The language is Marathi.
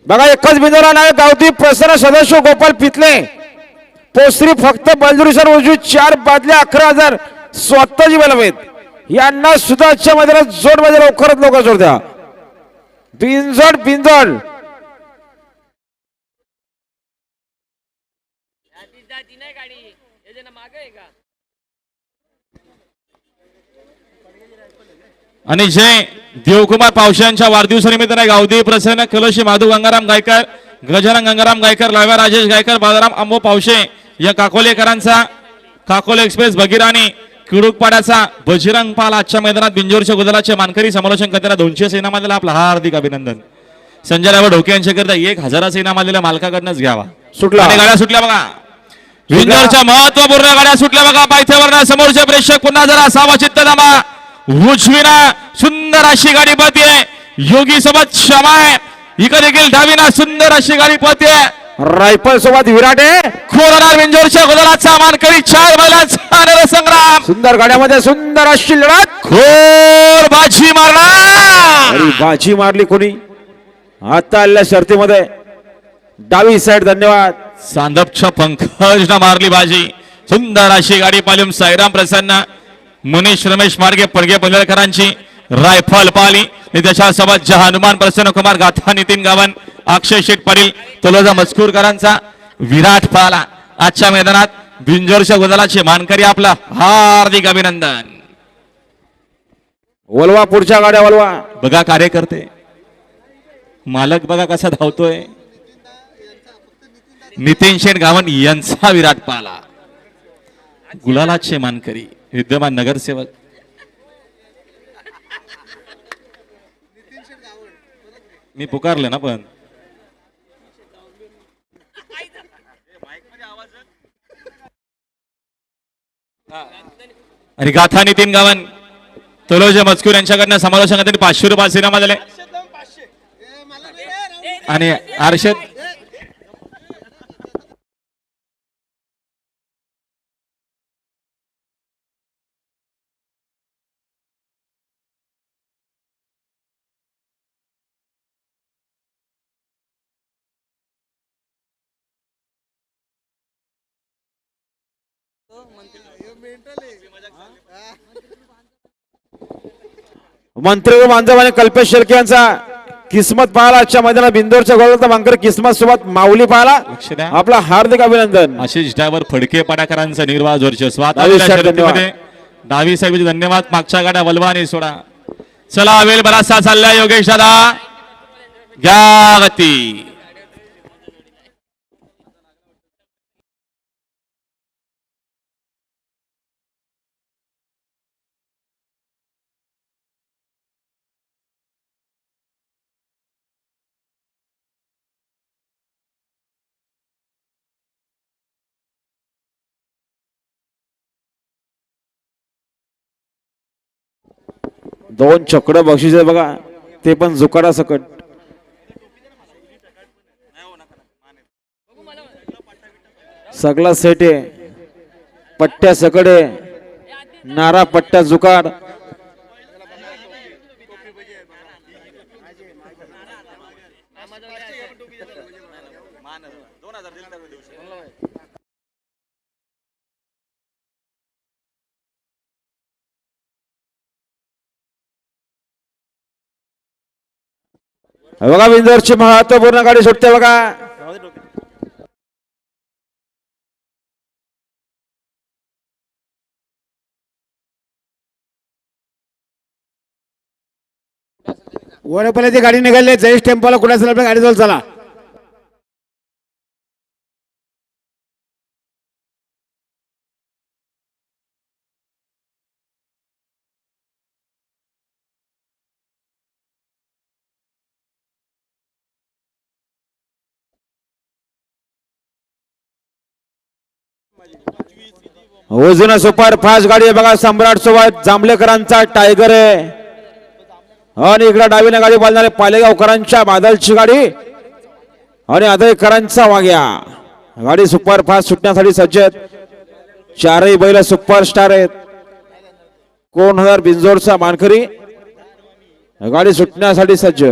बघा एकच बिंदूला नाही गावठी प्रसन्न सदस्य गोपाल पितले पोसरी फक्त बलजुरी सर उजवी 4 बादल्या 11,000 स्वतःची बलवेत यांना सुद्धा आजच्या मैदानात जोड मध्ये लवकरात लवकर जोड द्या. बिनजोड बिनजोड आणि जय देवकुमार पावशांच्या वाढदिवसानिमित्त गावदी प्रसन्न कलशी माधू गंगाराम गायकर गजानन गंगाराम गायकर लाव्या राजेश गायकर बालाराम अंबो पावशे या काकोलेकरांचा काकोले एक्सप्रेस भगीराणी किडूकपाड्याचा बजरंग पाल आजच्या मैदानात बिंजोरच्या गुदलाचे मानकरी समालोचन करताना 200 इनाम आलेला आपला हार्दिक अभिनंदन. संजय राव ढोके यांच्याकरता 1000 इनाम आलेल्या मालकाकडनंच घ्यावा. सुटला गाड्या सुटल्या बघा बिंजोरच्या महत्वपूर्ण गाड्या सुटल्या बघा. पायथ्यावर समोरचे प्रेक्षक पुन्हा जरा सावा चित्त दामा उजवीना सुंदर अशी गाडी पळते योगी सोबत क्षमाय इकडे देखील डावीना सुंदर अशी गाडी पळते रायफल सोबत विराटे खोरणार बिंजोरच्या गुलाचा मानकरी 4 बैलांचा संग्राम सुंदर गाड्यामध्ये सुंदर अशी लढत खोर बाजी मारणार बाजी मारली कोणी आता आलेल्या शर्तीमध्ये डावी साइड. धन्यवाद सांदपच्या पंकजना मारली बाजी सुंदर अशी गाडी पालूम साईराम प्रसन्न मनीष रमेश मार्गे पडगे पनवेलकरांची रायफल पाली त्याच्यासोबत हनुमान प्रसन्न कुमार गाथा नितीन गावन अक्षय शेठ पाटील तलोजा मजकूरकरांचा विराट पाला आजच्या मैदानात बिंजोरच्या गोदलाचे मानकरी आपला हार्दिक अभिनंदन. वलवा पुढच्या गाड्या वलवा बघा कार्यकर्ते मालक बघा कसा धावतोय नितीन शेठ गावन यांचा विराट पाला गुलालाचे मानकरी विद्यमान नगरसेवक मी पुकारले ना पण आणि गाथा नितीन गावन तलोजे मजकूर यांच्याकडनं समालोचन 500 रुपये इनाम आलेले आणि अर्षद मंत्री मांजव आणि कल्पेश शेळके यांचा किस्मत पाहला आजच्या मैदानात बिंदोरच्या गोलाचा मांकर किस्मत सोबत माऊली पाहला आपला हार्दिक अभिनंदन. आशिष ड्रायव्हर फडके पाडाकरांचा निर्वाह जोरचे डावी साहेब धन्यवाद. मागच्या गाड्या वलवानी सोडा चला वेळ बराचसा चाललाय योगेश दादा घ्या गती. दोन चक्र बक्षीस आहे बघा ते पण जुकारा सकट. सगळा सेट आहे पट्ट्या सकडे नारा पट्ट्या जुकार बघा बिंदोरची महत्वपूर्ण गाडी सुटते बघा. वडपले ती गाडी निघाली जयेश टेम्पोला कुठे असेल आपल्या गाडी जवळ चला. वजन सुपर फास्ट गाडी आहे बघा सम्राट सोबत जांभलेकरांचा टायगर आहे आणि इकडे डावीने गाडी बांधणारे पालेगावकरांच्या बादलची गाडी आणि आदयकरांचा वाग्या गाडी सुपर फास्ट सुटण्यासाठी सज्ज आहेत. चारही बैल सुपरस्टार आहेत. कोण होणार बिंजोरचा मानकरी गाडी सुटण्यासाठी सज्ज.